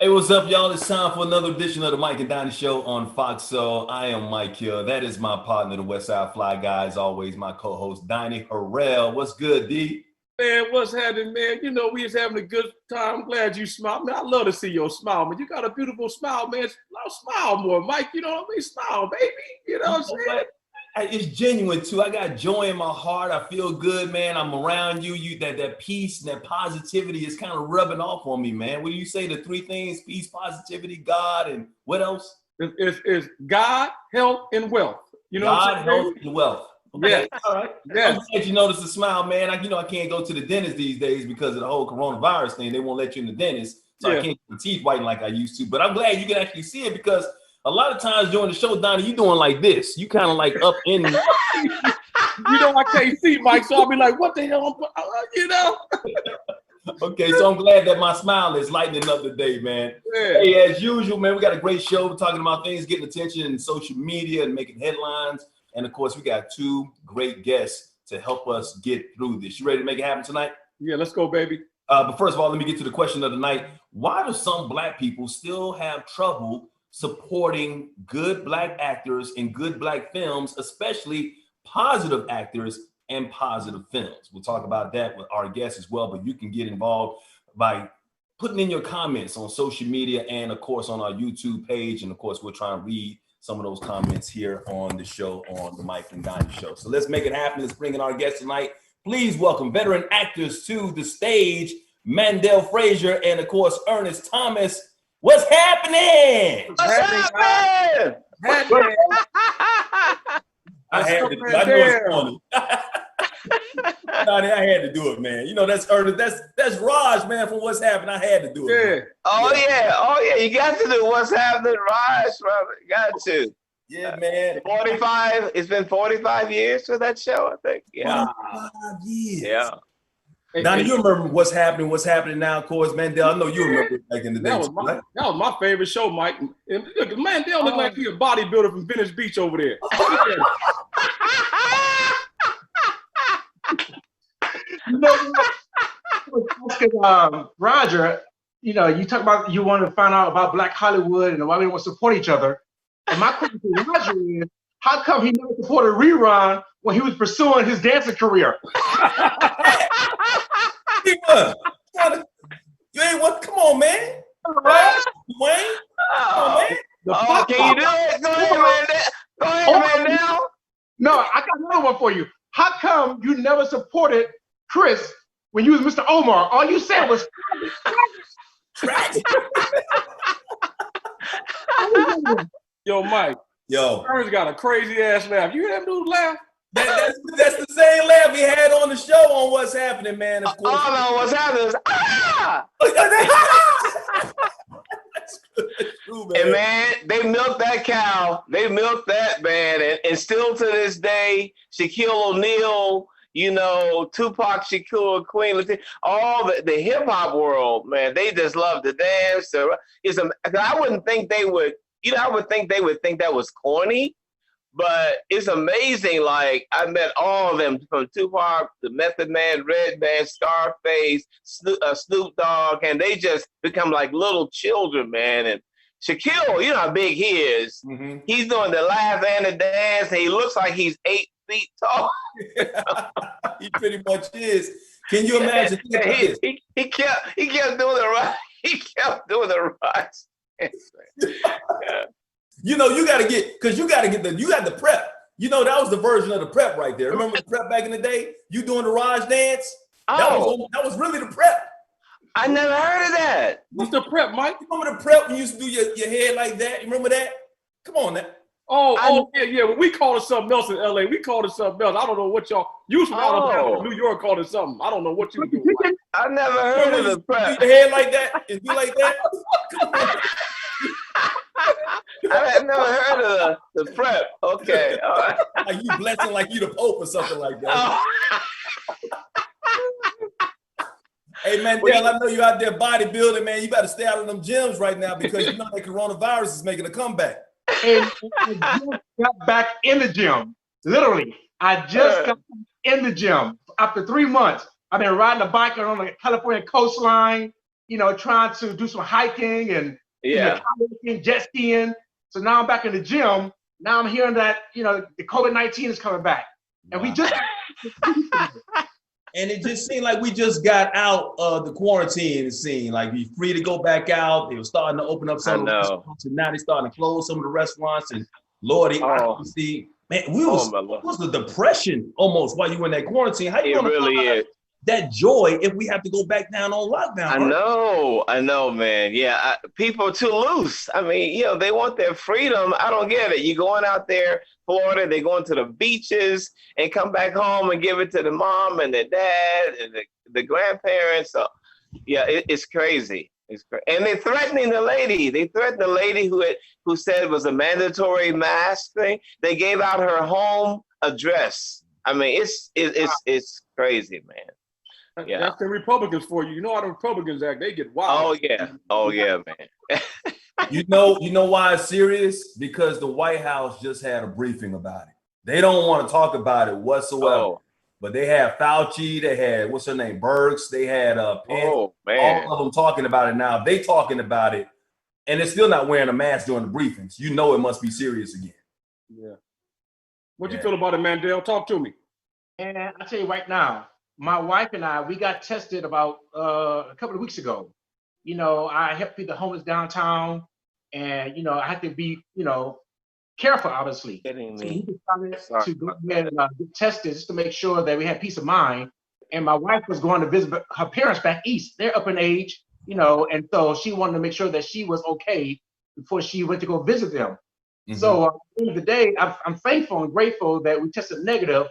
Hey, what's up, y'all? It's time for another edition of the Mike and Donny Show on Fox. So I am Mike here. That is my partner, the West Side Fly Guy, as always, my co-host, Donny Harrell. What's good, D? Man, what's happening, man? You know, we was having a good time. I'm glad you smiled. Man, I love to see your smile, man. You got a beautiful smile, man. Smile more, Mike. You know what I mean? Smile, baby. You know what I'm saying? It's genuine too. I got joy in my heart. I feel good, man. I'm around you. That peace and that positivity is kind of rubbing off on me, man. What do you say? The three things: peace, positivity, God, and what else? It's God, health, and wealth. You know God, what I'm saying? health, and wealth. Okay. Yes. All right. Yes. I'm glad you noticed the smile, man. I can't go to the dentist these days because of the whole coronavirus thing. They won't let you in the dentist, so I can't get my teeth whiten like I used to. But I'm glad you can actually see it because a lot of times during the show, Donnie, you doing like this. You kind of like up in. You know, I can't see, Mike, so I'll be like, what the hell? You know? Okay, so I'm glad that my smile is lightening up today, man. Yeah. Hey, as usual, man, we got a great show. We're talking about things getting attention in social media and making headlines. And of course, we got two great guests to help us get through this. You ready to make it happen tonight? Yeah, let's go, baby. But first of all, let me get to the question of the night. Why do some Black people still have trouble supporting good Black actors in good Black films, especially positive actors and positive films? We'll talk about that with our guests as well, but you can get involved by putting in your comments on social media and of course on our YouTube page. And of course, we'll try and read some of those comments here on the show, on the Mike and Donny Show. So let's make it happen. Let's bring in our guests tonight. Please welcome veteran actors to the stage, Mandell Frazier and of course, Ernest Thomas. What's happening? What's happening? I had to. I know it's funny. Donnie, I had to do it, man. You know that's Ernest. That's Raj, man. From What's Happening, I had to do it. Yeah. Oh yeah. You got to do What's Happening, Raj. You got to. Yeah, man. 45. It's been 45 years for that show, I think. Yeah. 45 years. Yeah. Donnie, you remember What's Happening now, of course, Mandell. I know you remember it back in the day. That was my favorite show, Mike. And look, Mandell looked like he a bodybuilder from Venice Beach over there. You know, Roger, you know, you talk about you want to find out about Black Hollywood and why we don't support each other. And my question to Roger is, how come he never supported Rerun when he was pursuing his dancing career? You ain't what? Come on, man. Right? Wayne? Come on, man. Can you do it? Go ahead, man. Go ahead, man. Now. No, I got another one for you. How come you never supported Chris when you was Mr. Omar? All you said was trash. Yo, Mike. Yo. Ernest got a crazy ass laugh. You hear that dude laugh? That's the same laugh we had on the show on What's Happening, man. Of course. Oh no, What's Happening is That's true, man. And man, they milked that cow. They milked that, man. And still to this day, Shaquille O'Neal, you know, Tupac Shakur, Queen Latifah, all the hip hop world, man, they just love to dance. So I wouldn't think they would, I would think they would think that was corny. But it's amazing, like, I met all of them, from Tupac, the Method Man, Redman, Scarface, Snoop Dogg, and they just become like little children, man. And Shaquille, you know how big he is. Mm-hmm. He's doing the laugh and the dance, and he looks like he's 8 feet tall. He pretty much is. Can you imagine? He kept doing the right. He kept doing the right. Yeah. You know, you got the prep. You know, that was the version of the prep right there. Remember the prep back in the day? You doing the Raj dance? Oh. That was really the prep. I never heard of that. What's the prep, Mike? You remember the prep when you used to do your head like that? You remember that? Come on now. Yeah. Well, we called it something else in LA. We called it something else. I don't know what y'all. You from Alabama, New York called it something. I don't know what you were doing. I never heard of the prep. Do your head like that and do like that? I had never heard of the prep. Okay, all right. Like you blessing like you the Pope or something like that. Hey, Mandell, I know you out there bodybuilding, man. You better stay out of them gyms right now because you know that coronavirus is making a comeback. And I just got back in the gym. Literally, I just got in the gym after 3 months. I've been riding a bike on the California coastline. trying to do some hiking and Yeah. kayaking, jet skiing. So now I'm back in the gym. Now I'm hearing that the COVID-19 is coming back, and we just. And it just seemed like we just got out of the quarantine scene. Like we free to go back out. They were starting to open up some of the restaurants, and now they're starting to close some of the restaurants. And Lord, obviously, man, it was the depression almost while you were in that quarantine. How you gonna find that joy if we have to go back down on lockdown? I know, man. Yeah, people are too loose. I mean, they want their freedom. I don't get it. You're going out there, Florida, they're going to the beaches and come back home and give it to the mom and the dad and the grandparents. So, yeah, it's crazy. And they're threatening the lady. They threatened the lady who said it was a mandatory mask thing. They gave out her home address. I mean, it's crazy, man. Yeah. That's the Republicans for you. You know how the Republicans act. They get wild. Oh yeah, man. You know why it's serious? Because the White House just had a briefing about it. They don't want to talk about it whatsoever. But they had Fauci, they had what's her name, Bergs, they had Pence, all of them talking about it now. They talking about it, and they're still not wearing a mask during the briefings. You know it must be serious again. Yeah. What you feel about it, Mandell? Talk to me. And I'll tell you right now, my wife and I, we got tested about a couple of weeks ago. I helped feed the homeless downtown, and I had to be, careful, obviously. So we decided to go ahead and get tested just to make sure that we had peace of mind. And my wife was going to visit her parents back east. They're up in age, and so she wanted to make sure that she was okay before she went to go visit them. Mm-hmm. So at the end of the day, I'm thankful and grateful that we tested negative.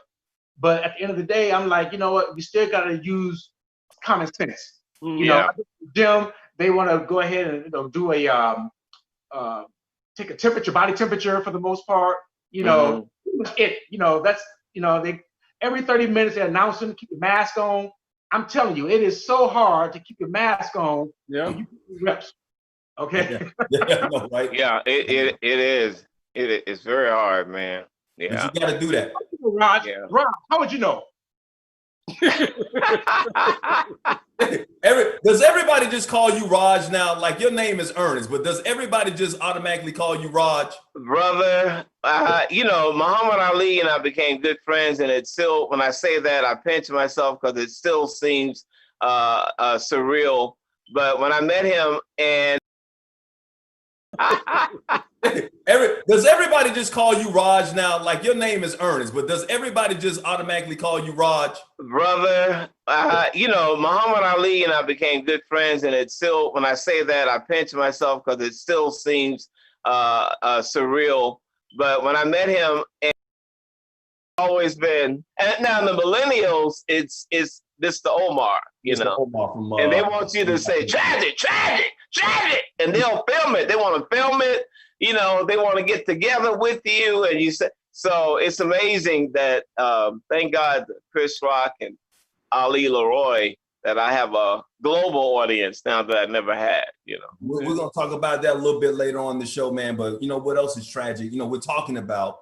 But at the end of the day, I'm like, you know what? We still got to use common sense. Gym, they want to go ahead and do a take a temperature, body temperature for the most part. That's they every 30 minutes they're announcing keep your mask on. I'm telling you, it is so hard to keep your mask on. Yeah, when you do reps. Okay. Right. Yeah, it is. It's very hard, man. Yeah, but you got to do that. Raj, how would you know? Does everybody just call you Raj now? Like your name is Ernest, but does everybody just automatically call you Raj? Brother, Muhammad Ali and I became good friends, and it's still, when I say that, I pinch myself because it still seems surreal. But when I met him, and does everybody just call you Raj now? Like your name is Ernest, but does everybody just automatically call you Raj? Brother, Muhammad Ali and I became good friends, and it's still, when I say that, I pinch myself because it still seems surreal. But when I met him, and always been, and now the millennials, it's Mr. Omar, Omar from, and they want you to say tragic, and they'll film it. They want to film it. They want to get together with you, and you say. So it's amazing that thank God Chris Rock and Ali Leroy that I have a global audience now that I never had. We're gonna talk about that a little bit later on in the show, man. But what else is tragic? We're talking about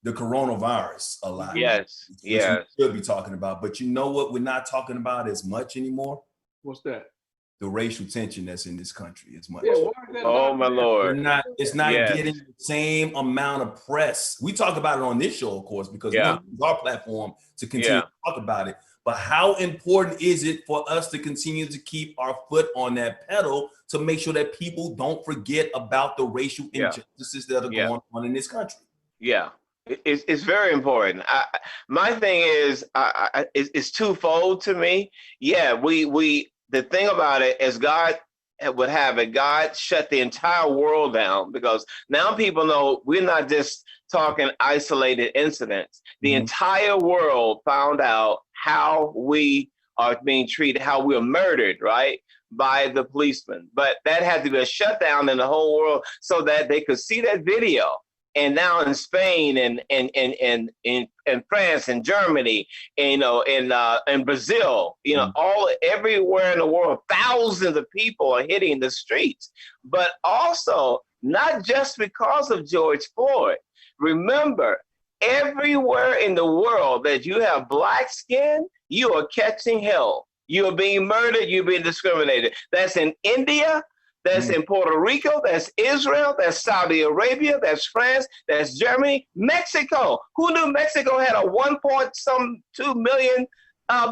the coronavirus a lot. Yes. We should be talking about, but you know what we're not talking about as much anymore? What's that? The racial tension that's in this country as much. Oh my Lord. It's not getting the same amount of press. We talk about it on this show, of course, because we use our platform to continue to talk about it. But how important is it for us to continue to keep our foot on that pedal to make sure that people don't forget about the racial injustices that are going on in this country? Yeah. It's very important. My thing is, it's twofold to me. Yeah, the thing about it is God would have it. God shut the entire world down because now people know we're not just talking isolated incidents. The entire world found out how we are being treated, how we're murdered, right, by the policemen. But that had to be a shutdown in the whole world so that they could see that video. And now in Spain and in France and Germany, in Brazil, everywhere in the world, thousands of people are hitting the streets. But also, not just because of George Floyd. Remember, everywhere in the world that you have black skin, you are catching hell. You're being murdered. You're being discriminated. That's in India. That's in Puerto Rico. That's Israel. That's Saudi Arabia. That's France. That's Germany. Mexico. Who knew Mexico had a 1.2 million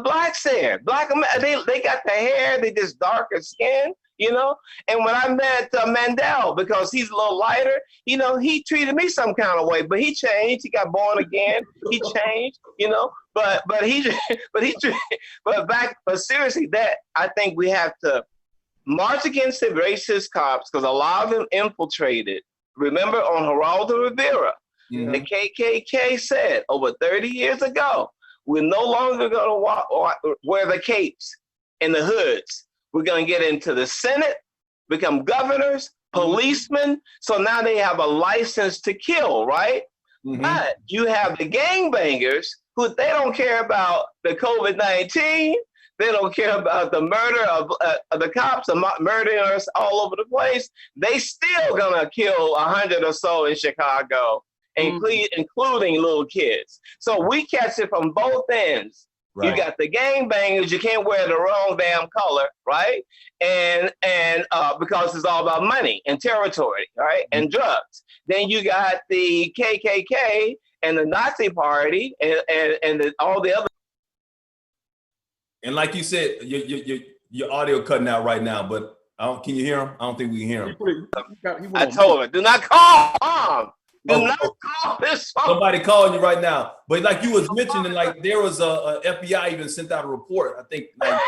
blacks there? They got the hair. They just darker skin, you know. And when I met Mandell, because he's a little lighter, you know, he treated me some kind of way. But he changed. He got born again. He changed, you know. But seriously, that I think we have to march against the racist cops, because a lot of them infiltrated. Remember on Geraldo Rivera, the KKK said over 30 years ago, we're no longer going to wear the capes and the hoods. We're going to get into the Senate, become governors, policemen. So now they have a license to kill, right? But you have the gangbangers who they don't care about the COVID-19. They don't care about the murder of the cops, murdering us all over the place. They still gonna kill 100 or so in Chicago, including little kids. So we catch it from both ends. Right. You got the gangbangers, you can't wear the wrong damn color, right? And because it's all about money and territory, right? And drugs. Then you got the KKK and the Nazi Party and all the other. And like you said, your audio cutting out right now, but can you hear him? I don't think we can hear him. I told her, do not call. Do not call this phone. Somebody calling you right now. But like you was mentioning, like there was a FBI even sent out a report, I think like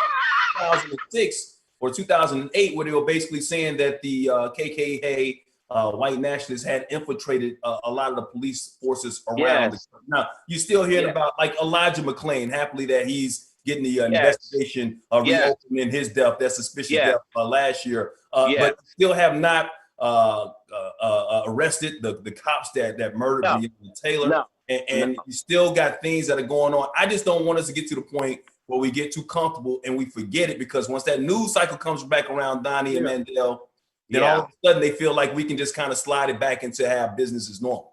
2006 or 2008, where they were basically saying that the KKK white nationalists had infiltrated a lot of the police forces around. Yes. Now, you're still hearing about like Elijah McClain, happily that he's getting the investigation reopened in his death, that suspicious death last year. But still have not arrested the cops that murdered Taylor. And you still got things that are going on. I just don't want us to get to the point where we get too comfortable and we forget it, because once that news cycle comes back around, Donny and Mandell, then all of a sudden they feel like we can just kind of slide it back into how business is normal.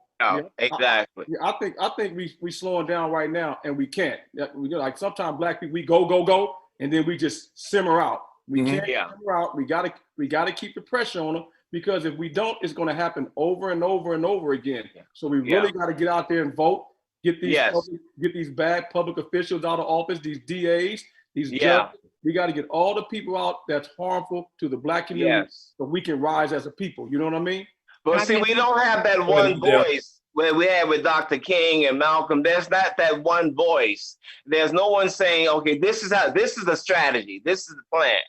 Exactly. I think we slowing down right now, and we can't. We like sometimes black people, we go, and then we just simmer out. We can't simmer out. We gotta keep the pressure on them, because if we don't, it's going to happen over and over and over again. So we really got to get out there and vote. Get these bad public officials out of office. These DAs, these judges. We got to get all the people out that's harmful to the black community, so we can rise as a people. You know what I mean? But see, we don't have that one voice where we had with Dr. King and Malcolm. There's not that one voice. There's no one saying, okay, this is the strategy. This is the plan.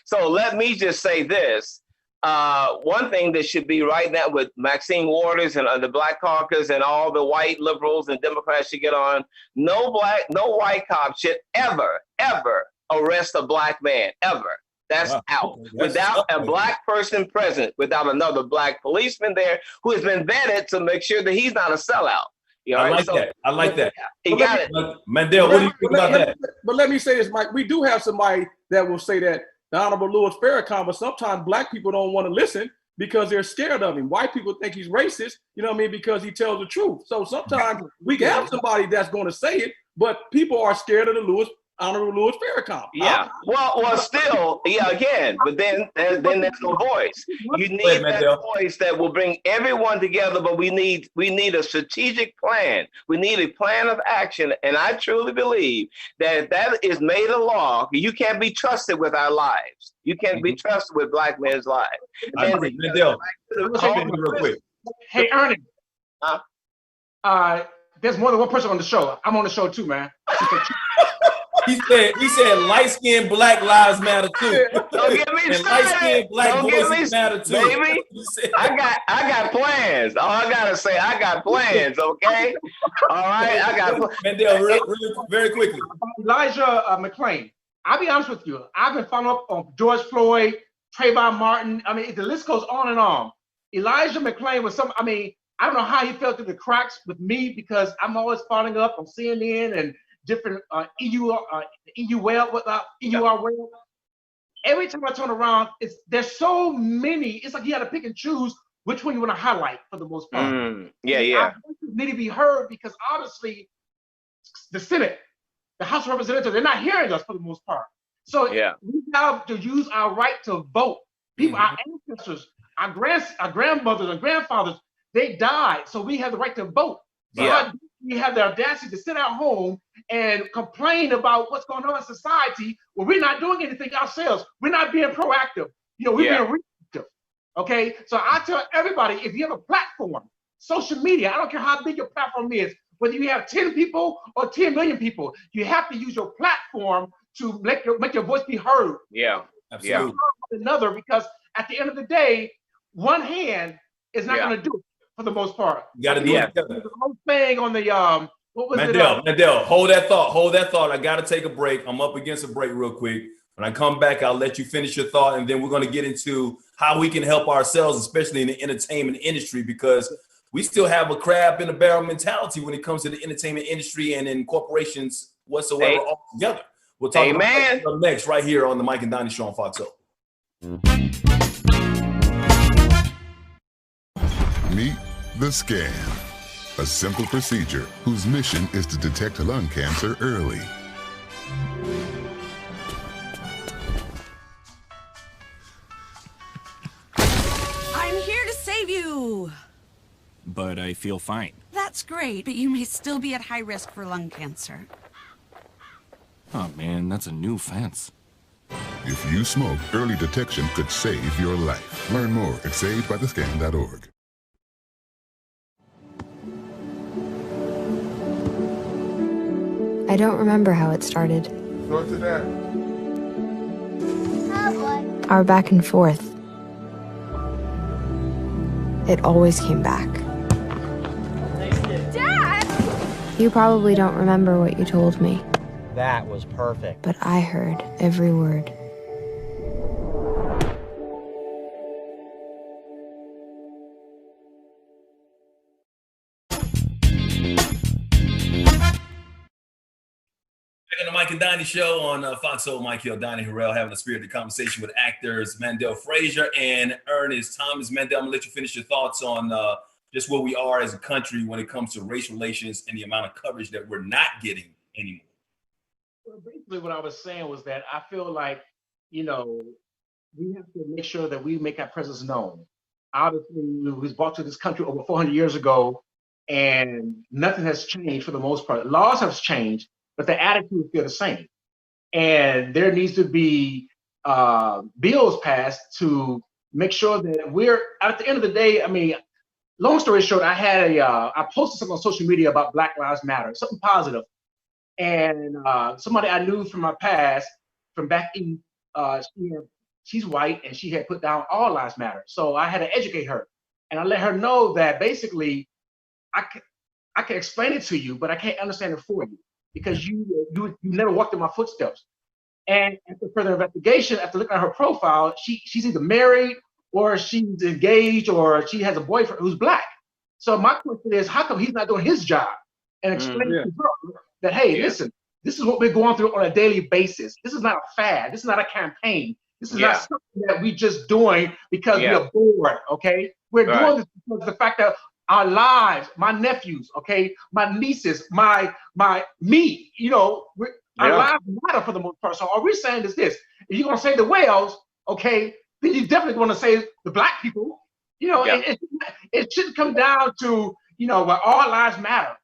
So let me just say this. One thing that should be right now with Maxine Waters and the Black Caucus and all the white liberals and Democrats should get on, no white cop should ever arrest a black man, ever. That's out. Without a black person present, without another black policeman there who has been vetted to make sure that he's not a sellout. You know, I like that. He got it. Mandell, what do you think about that? But let me say this, Mike. We do have somebody that will say that the Honorable Louis Farrakhan, but sometimes black people don't want to listen because they're scared of him. White people think he's racist, you know what I mean, because he tells the truth. So sometimes we can have somebody that's going to say it, but people are scared of the Honorable Louis Farrakhan. Well, still, again, but then there's no voice. You need that voice that will bring everyone together, but we need a strategic plan. We need a plan of action, and I truly believe that is made a law. You can't be trusted with our lives. You can't be trusted with black men's lives. Mandell, real quick. Hey, Ernest. There's more than one person on the show. I'm on the show too, man. He said light-skinned black lives matter too. Don't get me started. Light-skinned black voices matter too. Baby, I got plans. All I gotta say, I got plans, okay? All right, I got plans. Mandell, really, very quickly. Elijah McClain. I'll be honest with you. I've been following up on George Floyd, Trayvon Martin. I mean, the list goes on and on. Elijah McClain was I don't know how he fell through the cracks with me, because I'm always following up on CNN and different EUR well. Every time I turn around, there's so many. It's like you got to pick and choose which one you want to highlight for the most part. I need to be heard, because obviously the Senate, the House of Representatives, they're not hearing us for the most part. So we have to use our right to vote. People, our ancestors, our grandmothers and grandfathers, they died, so we have the right to vote. So we have the audacity to sit at home and complain about what's going on in society when we're not doing anything ourselves. We're not being proactive. We're being reactive. Okay, so I tell everybody, if you have a platform, social media, I don't care how big your platform is, whether you have 10 people or 10 million people, you have to use your platform to make your voice be heard. Yeah, absolutely. Another, because at the end of the day, one hand is not going to do it for the most part. You got to do it together. The whole thing on the what was Mandell, hold that thought. I got to take a break. I'm up against a break real quick. When I come back, I'll let you finish your thought, and then we're going to get into how we can help ourselves, especially in the entertainment industry, because we still have a crab in a barrel mentality when it comes to the entertainment industry and in corporations whatsoever altogether. We'll talk about that next right here on the Mike and Donny Show on Fox O. Meet the scan, a simple procedure whose mission is to detect lung cancer early. I'm here to save you. But I feel fine. That's great, but you may still be at high risk for lung cancer. Oh man, that's a new fence. If you smoke, early detection could save your life. Learn more at savedbythescan.org. I don't remember how it started. Go to that. Our back and forth. It always came back. Dad! You probably don't remember what you told me. That was perfect. But I heard every word. On the Mike and Donny Show on Fox O, Mike Hill, Donny Harrell, having a spirited conversation with actors Mandell Frazier and Ernest Thomas. Mandell, I'm gonna let you finish your thoughts on just where we are as a country when it comes to race relations and the amount of coverage that we're not getting anymore. Well, basically what I was saying was that I feel like, we have to make sure that we make our presence known. Obviously, we was brought to this country over 400 years ago, and nothing has changed for the most part. Laws have changed, but the attitude is still the same. And there needs to be bills passed to make sure that we're, at the end of the day, I mean, long story short, I posted something on social media about Black Lives Matter, something positive. And somebody I knew from my past, from back east, she's white, and she had put down All Lives Matter. So I had to educate her. And I let her know that basically, I can explain it to you, but I can't understand it for you, because you never walked in my footsteps. And after further investigation, after looking at her profile, she's either married or she's engaged or she has a boyfriend who's Black. So my question is, how come he's not doing his job and explaining to her that, hey, listen, this is what we're going through on a daily basis. This is not a fad. This is not a campaign. This is not something that we're just doing because we're bored, okay? We're doing this because of the fact that our lives, my nephews, okay, my nieces, me, our lives matter for the most part. So all we're saying is this: if you're gonna save the whales, okay, then you definitely want to save the Black people. It shouldn't come down to where all lives matter.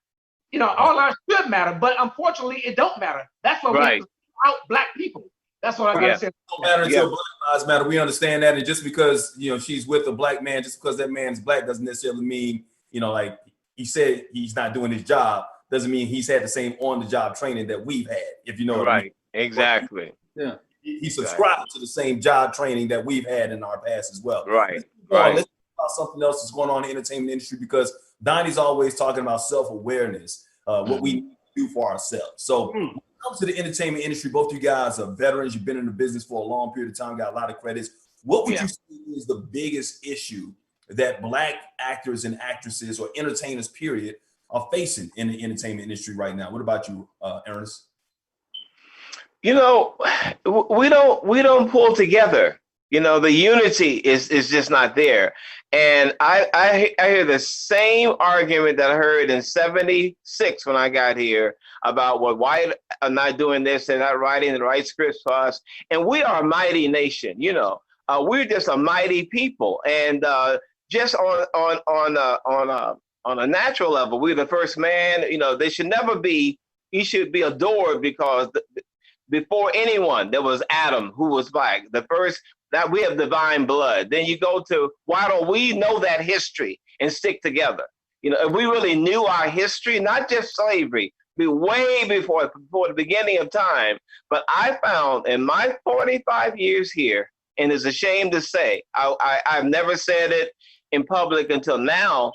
All lives should matter, but unfortunately, it don't matter. That's why we have to out Black people. That's what I gotta say. It don't matter until Black Lives Matter. We understand that, and just because she's with a Black man, just because that man's Black, doesn't necessarily mean like he said he's not doing his job. Doesn't mean he's had the same on-the-job training that we've had. If you know what I mean. Exactly. Yeah. He subscribed to the same job training that we've had in our past as well. Right. Let's talk about something else that's going on in the entertainment industry, because Donnie's always talking about self-awareness, what we need to do for ourselves. So when it comes to the entertainment industry, both you guys are veterans. You've been in the business for a long period of time, got a lot of credits. What would you say is the biggest issue that Black actors and actresses or entertainers, period, are facing in the entertainment industry right now? What about you, Ernest? We don't pull together. The unity is just not there. And I hear the same argument that I heard in 76 when I got here about why are not doing this, they're not writing the right scripts for us. And we are a mighty nation, you know. We're just a mighty people. And just on a natural level, we're the first man, you know, they should never be, he should be adored because before anyone, there was Adam who was black. The first, that we have divine blood. Then you go to, why don't we know that history and stick together? You know, if we really knew our history, not just slavery, way before the beginning of time. But I found in my 45 years here, and it's a shame to say, I've never said it in public until now,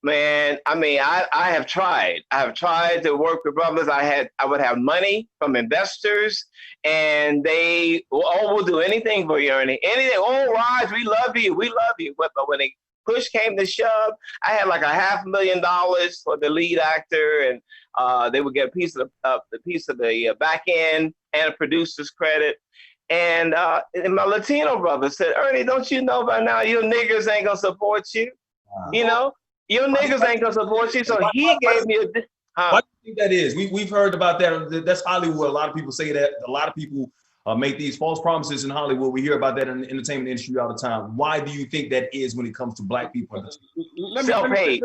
man. I mean, I have tried. I have tried to work with brothers. I would have money from investors, and they, we'll do anything for you, Ernie. Anything. Oh, Raj, we love you. We love you. But when the push came to shove, I had like $500,000 for the lead actor, and they would get a piece of the back end and a producer's credit. And my Latino brother said, Ernie, don't you know by now your niggers ain't gonna support you? You know? Your niggas ain't gonna support you, so he gave me a. Why do you think that is? We've heard about that. That's Hollywood. A lot of people say that. A lot of people make these false promises in Hollywood. We hear about that in the entertainment industry all the time. Why do you think that is when it comes to black people? Self-hate,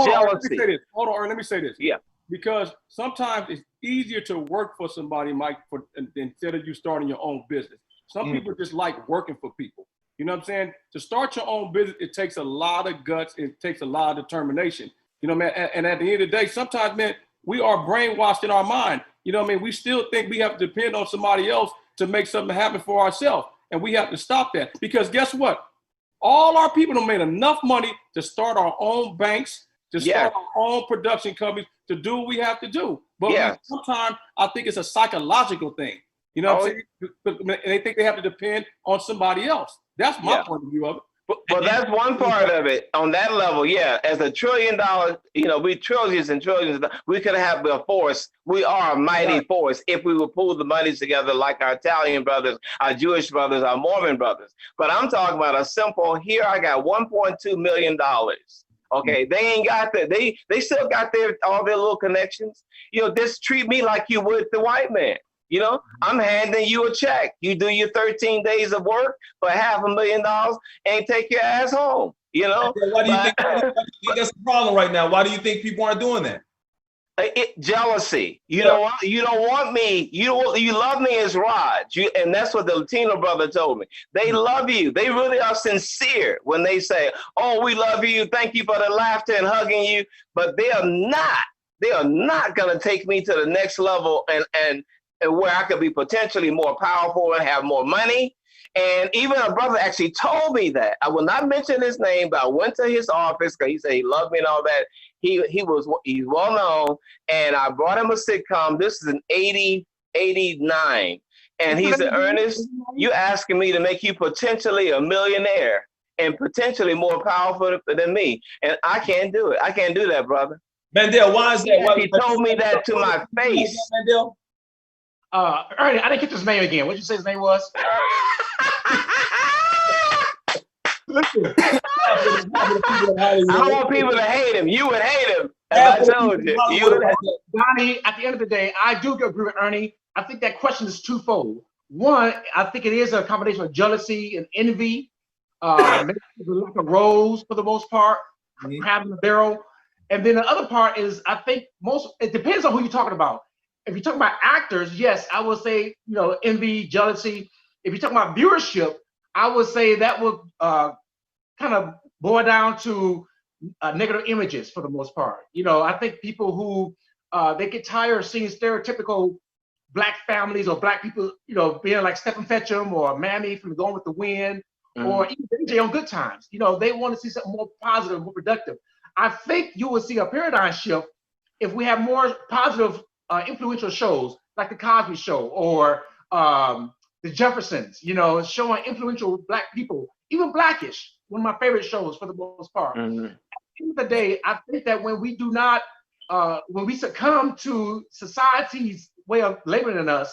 jealousy. Hold on, let me say this. Yeah. Because sometimes it's easier to work for somebody, Mike, instead of you starting your own business. Some people just like working for people. You know what I'm saying? To start your own business, it takes a lot of guts. It takes a lot of determination. You know, man. And at the end of the day, sometimes, man, we are brainwashed in our mind. You know what I mean? We still think we have to depend on somebody else to make something happen for ourselves. And we have to stop that. Because guess what? All our people have made enough money to start our own banks, to start our own production companies, to do what we have to do. But sometimes I think it's a psychological thing. You know what I'm saying? And they think they have to depend on somebody else. That's my point of view of it. Well, that's one part of it. On that level, as $1 trillion, you know, we trillions and trillions, we could have a force. We are a mighty force if we would pull the money together like our Italian brothers, our Jewish brothers, our Mormon brothers. But I'm talking about a simple, here I got $1.2 million. Okay, they ain't got that. They still got all their little connections. You know, just treat me like you would the white man. You know, I'm handing you a check. You do your 13 days of work for $500,000 and take your ass home. You know, why do you think that's the problem right now? Why do you think people aren't doing that? Jealousy. You know what? You don't want me. You love me as Raj. And that's what the Latino brother told me. They love you. They really are sincere when they say, "Oh, we love you. Thank you for the laughter and hugging you." But they are not going to take me to the next level and where I could be potentially more powerful and have more money. And even a brother actually told me that. I will not mention his name, but I went to his office because he said he loved me and all that. He's well known, and I brought him a sitcom. This is in 89. And he said, Ernest, you asking me to make you potentially a millionaire and potentially more powerful than me. And I can't do it. I can't do that, brother. Mandell, why is that? He told me that to my face. Mandell? Ernie, I didn't get his name again. What did you say his name was? Listen, I want people to hate him. You would hate him. As I told you. Donny, at the end of the day, I do agree with Ernie. I think that question is twofold. One, I think it is a combination of jealousy and envy. Maybe like a rose for the most part, having a barrel. And then the other part is, I think it depends on who you're talking about. If you're talking about actors, yes, I would say, envy, jealousy. If you're talking about viewership, I would say that would kind of boil down to negative images for the most part. I think people who they get tired of seeing stereotypical black families or black people, being like Stephen Fetchum or Mammy from Gone with the Wind, or even DJ on Good Times. They want to see something more positive, more productive. I think you will see a paradigm shift if we have more positive influential shows like the Cosby Show or the Jeffersons, showing influential black people, even Blackish, one of my favorite shows for the most part. At the end of the day, I think that when we do not, when we succumb to society's way of labeling us,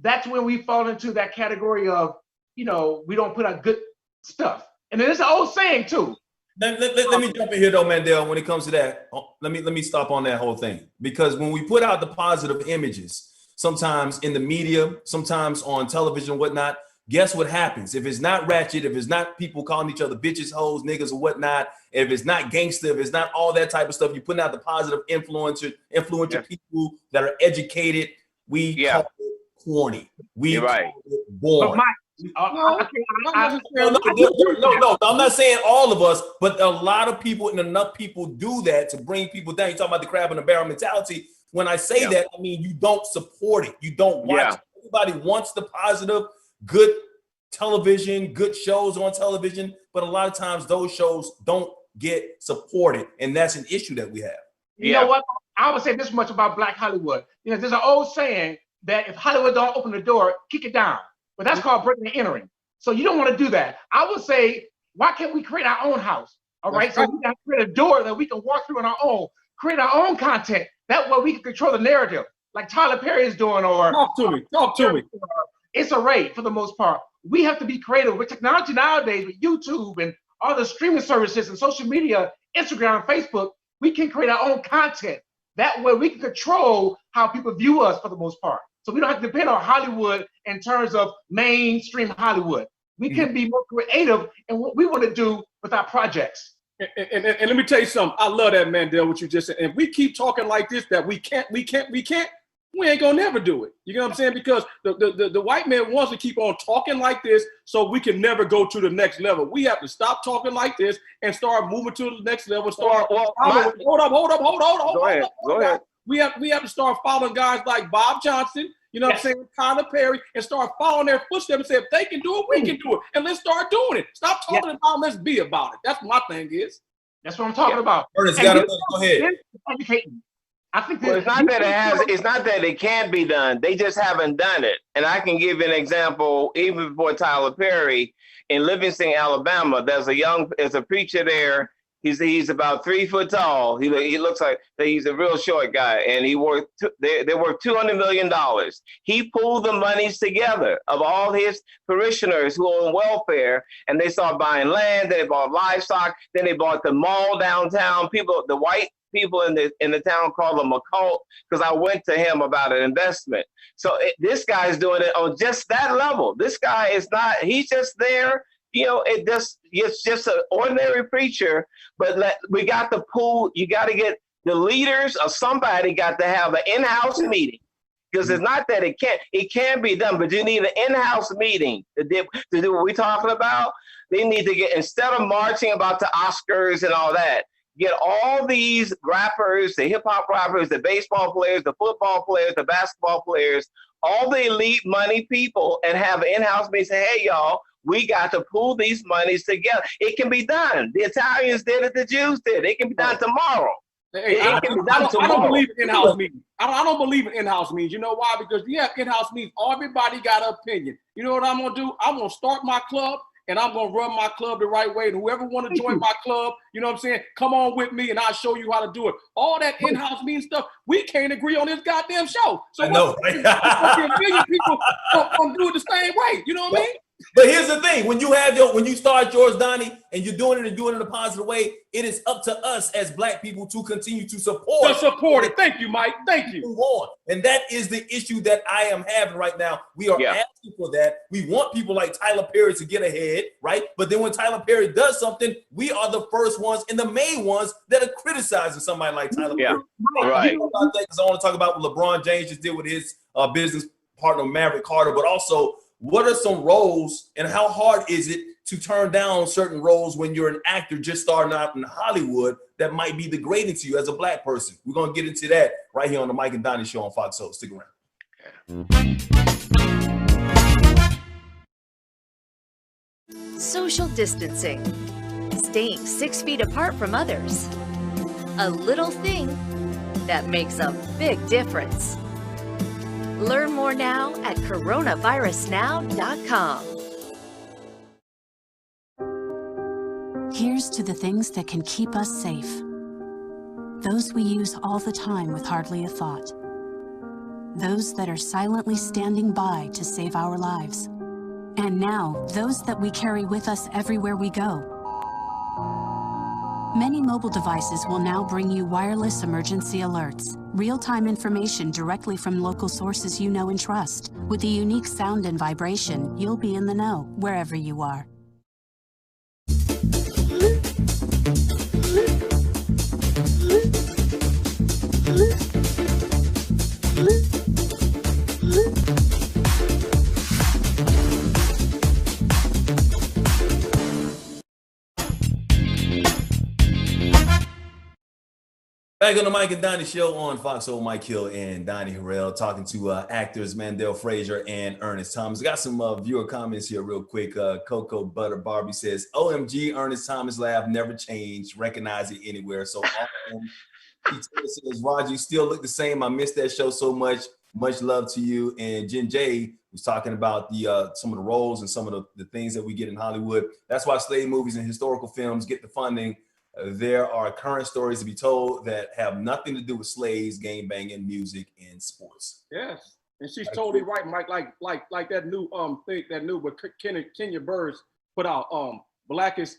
that's when we fall into that category of, we don't put out good stuff. And then there's an old saying too, Let me jump in here though, Mandell. When it comes to that, let me stop on that whole thing, because when we put out the positive images, sometimes in the media, sometimes on television, and whatnot, guess what happens? If it's not ratchet, if it's not people calling each other bitches, hoes, niggas, or whatnot, if it's not gangster, if it's not all that type of stuff, you're putting out the positive influential people that are educated. We call it corny. We call it boring. No, I'm not saying all of us, but a lot of people and enough people do that to bring people down. You talking about the crab in the barrel mentality. When I say that, I mean you don't support it. You don't watch it. Everybody wants the positive, good television, good shows on television, but a lot of times those shows don't get supported, and that's an issue that we have. You know what? I would say this much about Black Hollywood. You know, there's an old saying that if Hollywood don't open the door, kick it down. But that's called breaking and entering. So you don't want to do that. I would say, why can't we create our own house? All right. So we got to create a door that we can walk through on our own, create our own content. That way we can control the narrative, like Tyler Perry is doing, or talk to me. It's a raid for the most part. We have to be creative with technology nowadays, with YouTube and all the streaming services and social media, Instagram and Facebook. We can create our own content. That way we can control how people view us for the most part. So we don't have to depend on Hollywood in terms of mainstream Hollywood. We can be more creative in what we want to do with our projects. And let me tell you something. I love that, Mandell, what you just said. And if we keep talking like this, that we can't, we ain't gonna never do it. You know what I'm saying? Because the white man wants to keep on talking like this so we can never go to the next level. We have to stop talking like this and start moving to the next level. Hold up. Go ahead. We have to start following guys like Bob Johnson, you know what I'm saying, Tyler Perry, and start following their footsteps and say, if they can do it, we can do it. And let's start doing it. Stop talking about it, let's be about it. That's what my thing is. That's what I'm talking about. Ernest, go ahead. I think it's not that it can't be done. They just haven't done it. And I can give you an example, even before Tyler Perry, in Livingston, Alabama, there's a preacher there. He's about 3 foot tall. He looks like he's a real short guy, and they worth $200 million. He pulled the monies together of all his parishioners who are on welfare, and they started buying land. Then they bought livestock. Then they bought the mall downtown. The white people in the town call them a cult, because I went to him about an investment. So this guy's doing it on just that level. This guy is not. He's just there. You know, it's just an ordinary preacher, but we got to pull. You got to get the leaders or somebody got to have an in-house meeting, because it's not that it can be done, but you need an in-house meeting to do what we're talking about. They need to get, instead of marching about the Oscars and all that, get all these rappers, the hip hop rappers, the baseball players, the football players, the basketball players, all the elite money people, and have an in-house meeting. Say, hey, y'all, we got to pull these monies together. It can be done. The Italians did it. The Jews did it. It can be done tomorrow. I don't believe in in-house meetings. I don't believe in in-house meetings. You know why? Because you have in-house meetings. Everybody got an opinion. You know what I'm going to do? I'm going to start my club, and I'm going to run my club the right way. And whoever want to join my club, you know what I'm saying, come on with me, and I'll show you how to do it. All that in-house meeting stuff, we can't agree on this goddamn show. So I know. A million people don't do it the same way. You know what I mean? But here's the thing: when you start yours, Donny, and you're doing it in a positive way, it is up to us as Black people to continue to support. It. Thank you, Mike. Thank you. Move on. And that is the issue that I am having right now. We are asking for that. We want people like Tyler Perry to get ahead, right? But then when Tyler Perry does something, we are the first ones and the main ones that are criticizing somebody like Tyler Perry. Right. I want to talk about what LeBron James just did with his business partner Maverick Carter, but also, what are some roles and how hard is it to turn down certain roles when you're an actor just starting out in Hollywood that might be degrading to you as a Black person? We're going to get into that right here on the Mike and Donny Show on Fox Soul. Stick around. Social distancing. Staying 6 feet apart from others. A little thing that makes a big difference. Learn more now at coronavirusnow.com. Here's to the things that can keep us safe. Those we use all the time with hardly a thought. Those that are silently standing by to save our lives. And now, those that we carry with us everywhere we go. Many mobile devices will now bring you wireless emergency alerts, real-time information directly from local sources you know and trust. With the unique sound and vibration, you'll be in the know wherever you are. Back on the Mike and Donny show on Fox Soul, Mike Hill and Donny Harrell talking to actors Mandell Frazier and Ernest Thomas. Got some viewer comments here real quick. Coco Butter Barbie says, OMG, Ernest Thomas laugh never changed. Recognize it anywhere. So awesome. He says, Roger, you still look the same. I missed that show so much. Much love to you. And Jen J was talking about the some of the roles and some of the things that we get in Hollywood. That's why slave movies and historical films get the funding. There are current stories to be told that have nothing to do with slaves, gang banging, music, and sports. Yes, and she's totally right, Mike. Like that new thing, that new what Kenya Burrs put out, Blackest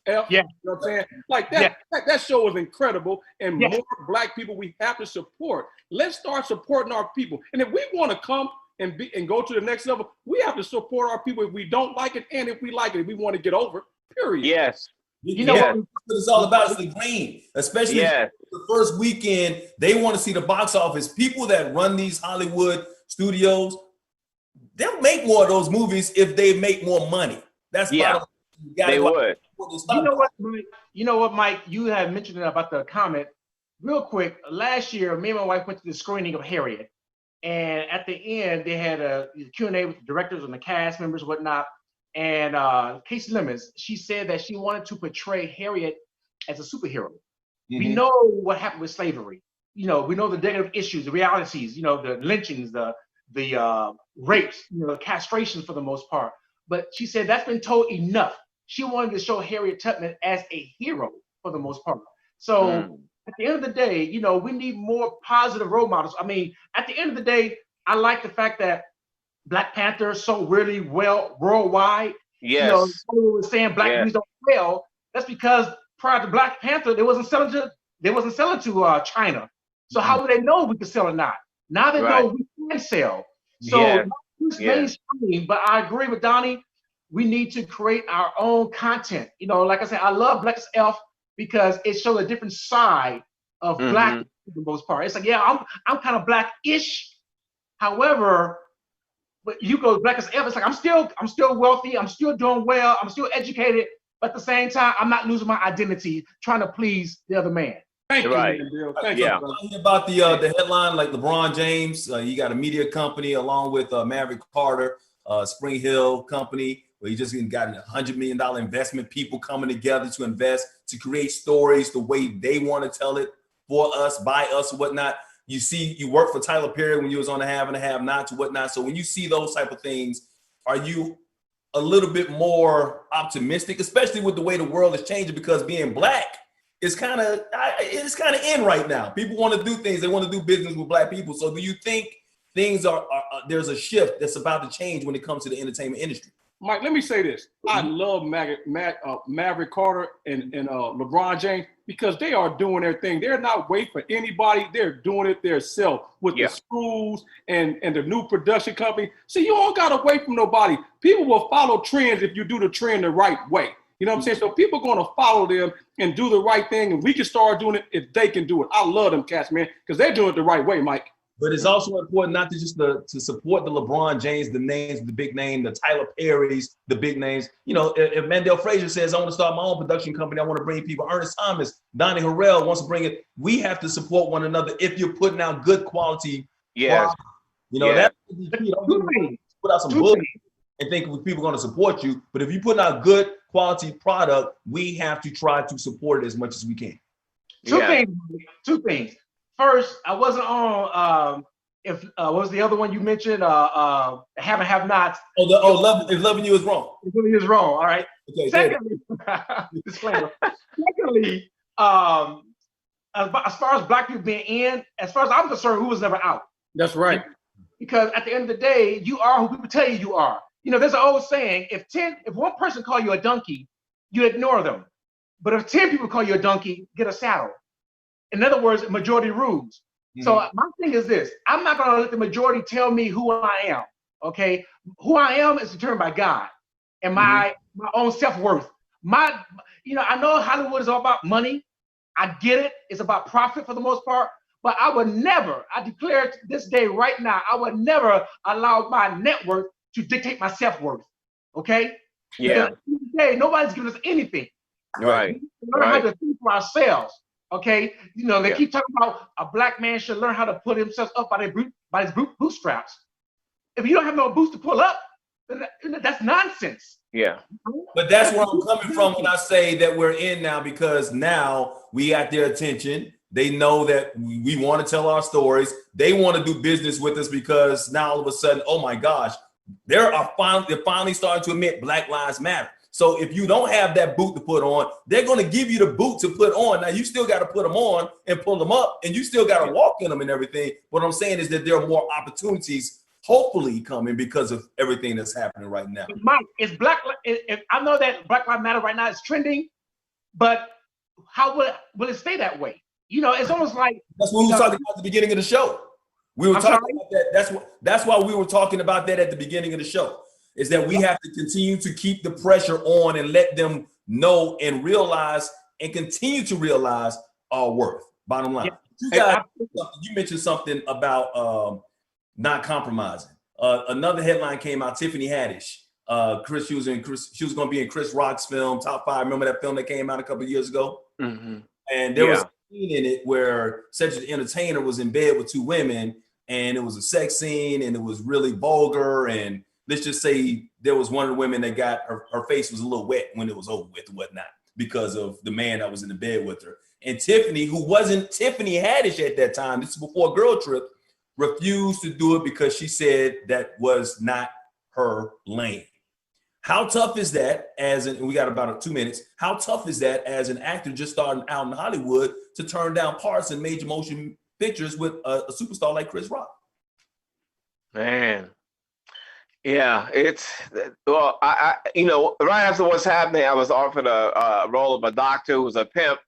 F. Yeah, you know what I'm saying? Like that, that show is incredible, and more Black people we have to support. Let's start supporting our people, and if we want to come and go to the next level, we have to support our people if we don't like it, and if we like it, if we want to get over. Period. Yes. You know what it's all about is the green, especially the first weekend. They want to see the box office. People that run these Hollywood studios, they'll make more of those movies if they make more money. That's they would. You know what, Mike? You had mentioned about the comment. Real quick, last year, me and my wife went to the screening of Harriet, and at the end, they had a Q&A with the directors and the cast members, whatnot. And Casey Lemons, she said that she wanted to portray Harriet as a superhero. We know what happened with slavery. You know, we know the negative issues, the realities, you know, the lynchings, the rapes, you know, castration for the most part. But she said that's been told enough. She wanted to show Harriet Tubman as a hero for the most part. So at the end of the day, you know, we need more positive role models. I mean, at the end of the day, I like the fact that Black Panther sold really well worldwide. Yes. You know, people were saying Black movies don't sell. That's because prior to Black Panther, they wasn't selling to China. So how would they know we could sell or not? Now they know we can sell. So mainstream, but I agree with Donny. We need to create our own content. You know, like I said, I love Blackest Elf because it shows a different side of Black for the most part. It's like, yeah, I'm kind of Black-ish. However, but you go Blackest Elf, it's like I'm still wealthy, I'm still doing well, I'm still educated, but at the same time, I'm not losing my identity trying to please the other man. Thank you. Thank you. About the headline, like LeBron James, you got a media company along with Maverick Carter, Spring Hill Company, where you just got a $100 million investment, people coming together to invest, to create stories the way they want to tell it for us, by us, or whatnot. You see, you work for Tyler Perry when you was on the Have and the Have Nots, whatnot. So when you see those type of things, are you a little bit more optimistic, especially with the way the world is changing? Because being Black is kind of in right now. People want to do things. They want to do business with Black people. So do you think things are there's a shift that's about to change when it comes to the entertainment industry? Mike, let me say this. I love Maverick Carter and LeBron James because they are doing their thing. They're not waiting for anybody. They're doing it themselves with the schools and the new production company. See, you don't got to wait from nobody. People will follow trends if you do the trend the right way. You know what I'm saying? So people are going to follow them and do the right thing, and we can start doing it if they can do it. I love them cats, man, because they're doing it the right way, Mike. But it's also important not to just to support the LeBron James, the names, the big name, the Tyler Perrys, the big names. You know, if Mandell Frazier says, I want to start my own production company, I want to bring people, Ernest Thomas, Donny Harrell wants to bring it. We have to support one another if you're putting out good quality. Yes. You know, that's the key. Don't put out some bullshit and think people are going to support you. But if you put out good quality product, we have to try to support it as much as we can. Two things. First, I wasn't on. What was the other one you mentioned? Have and Have Nots. If loving you is wrong. If loving you is wrong. All right. Okay. Secondly, disclaimer. Secondly, as far as Black people being in, as far as I'm concerned, who was never out. That's right. Because at the end of the day, you are who people tell you are. You know, there's an old saying: if one person call you a donkey, you ignore them. But if 10 people call you a donkey, get a saddle. In other words, majority rules. So my thing is this: I'm not going to let the majority tell me who I am. Okay, who I am is determined by God and my own self-worth. I know Hollywood is all about money. I get it. It's about profit for the most part. But I would never, I declare this day right now, I would never allow my net worth to dictate my self-worth. Okay? Yeah. Because today, nobody's giving us anything. Right. We learn how to think for ourselves. Okay? They keep talking about a black man should learn how to put himself up by his bootstraps. If you don't have no boots to pull up, then that's nonsense. Yeah. But that's where I'm coming from when I say that we're in now, because now we got their attention. They know that we want to tell our stories. They want to do business with us because now all of a sudden, oh my gosh, they're finally starting to admit Black Lives Matter. So if you don't have that boot to put on, they're going to give you the boot to put on. Now you still got to put them on and pull them up, and you still got to walk in them and everything. What I'm saying is that there are more opportunities hopefully coming because of everything that's happening right now. Mike, I know that Black Lives Matter right now is trending, but how will it stay that way? It's almost like that's what we were talking about at the beginning of the show. We were talking about that. That's why we were talking about that at the beginning of the show. Is that we have to continue to keep the pressure on and let them know and realize and continue to realize our worth. Bottom line. Yeah. You mentioned something about not compromising. Another headline came out. Tiffany Haddish. She was going to be in Chris Rock's film Top 5. Remember that film that came out a couple of years ago? Mm-hmm. And there was a scene in it where Cedric the Entertainer was in bed with two women, and it was a sex scene, and it was really vulgar. And let's just say there was one of the women that got her face was a little wet when it was over with and whatnot because of the man that was in the bed with her. And Tiffany, who wasn't Tiffany Haddish at that time, this is before Girl Trip, refused to do it because she said that was not her lane. How tough is that we got about 2 minutes. How tough is that as an actor just starting out in Hollywood to turn down parts in major motion pictures with a superstar like Chris Rock? Man. Yeah, I right after what's happening, I was offered a role of a doctor who was a pimp.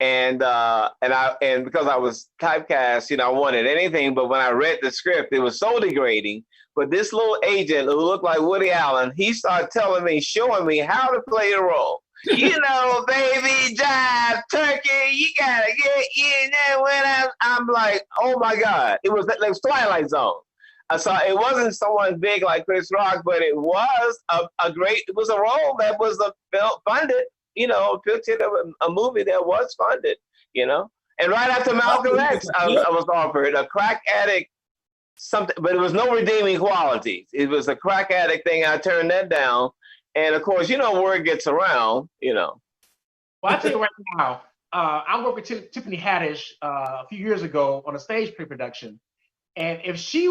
And because I was typecast, I wanted anything. But when I read the script, it was so degrading. But this little agent who looked like Woody Allen, he started showing me how to play the role. Baby, jive, turkey, you gotta get in there. When I'm like, oh my God, it was like Twilight Zone. So it wasn't someone big like Chris Rock, but it was it was a role that was funded. Picture of a movie that was funded, And right after Malcolm X, I was offered a crack addict, something, but it was no redeeming qualities. It was a crack addict thing. I turned that down. And of course, word gets around, Well, I tell you right now, I worked with Tiffany Haddish a few years ago on a stage pre-production. And if she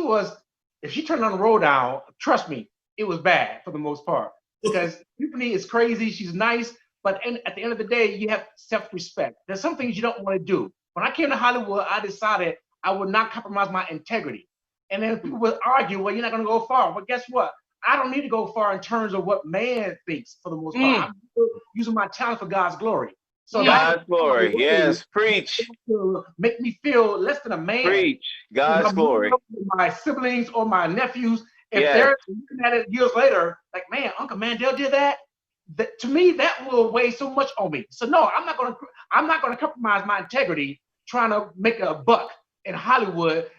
turned on the roll down, trust me, it was bad for the most part. Because Tiffany is crazy, she's nice. But at the end of the day, you have self-respect. There's some things you don't want to do. When I came to Hollywood, I decided I would not compromise my integrity. And then people would argue, well, you're not going to go far. But guess what? I don't need to go far in terms of what man thinks for the most part. I'm using my talent for God's glory. So God's glory, yes, preach. Make me feel less than a man. Preach, God's glory. My siblings or my nephews, if they're looking at it years later, like, man, Uncle Mandell did that. To me, that will weigh so much on me. So no, I'm not gonna compromise my integrity trying to make a buck in Hollywood,